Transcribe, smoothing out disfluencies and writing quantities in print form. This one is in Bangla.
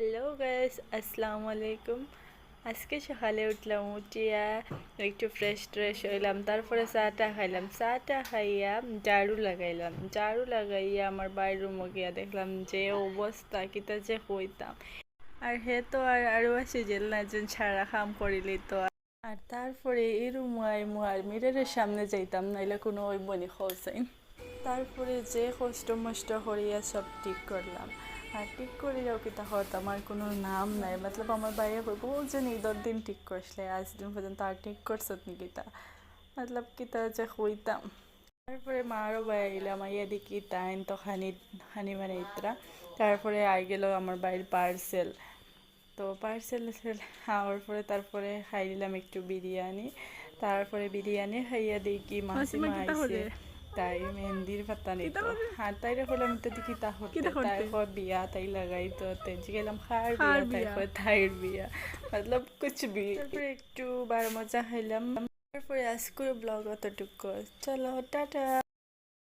হ্যালো গাইস, আসসালামু আলাইকুম। আজকে সকালে উঠলাম, উঠিয়া একটু ফ্রেশ হইলাম, তারপরে চাটা খাইলাম। চাটা খাইয়া ঝাড়ু লাগাইয়া আমার বাইরের রুমে গিয়া দেখলাম যে অবস্থা কিতা যে হইতাম। আর হে তো আরো আসে জেল না একজন সারা কাম করিলি তো। আর তারপরে এই রুমু আইমু আর মিররের সামনে যাইতাম, নাইলে কোনো ওই বনি খোঁজাইন। তারপরে যে কষ্ট মষ্ট করিয়া সব ঠিক করলাম। আর ঠিক করিয়াও কিতা হত আমার কোনো নাম নাই, মতলব আমার বাইরে হইব যে ঈদর দিন ঠিক করছিলে, আজ দিন পর্যন্ত আর ঠিক করছত নি কিতা, মতলব কিতা যে হইতাম। তারপরে মারও বাই আইলাম, আইয়া দেখি তাইন তো খানি বানাইতরা। তারপরে আই গেল আমার বাইরের পার্সেল। তো পার্সেল খাওয়ার পরে তারপরে খাই দিলাম একটু বিরিয়ানি। তারপরে বিরিয়ানি খাইয়া দেখি মাসিমা আইসে, তাই মেহেন্দির পাতা নিত। আর তাইরে হলাম তো দেখি তা হতে তাই বিয়া তাই লাগাই তো গেলাম খার বিয়া, তারপরে তাইর বিয়া, মতলব কুছ বি। তারপরে একটু বার মজা খাইলাম। তারপরে আজকের ব্লগ অতটুকু, চলো টাটা।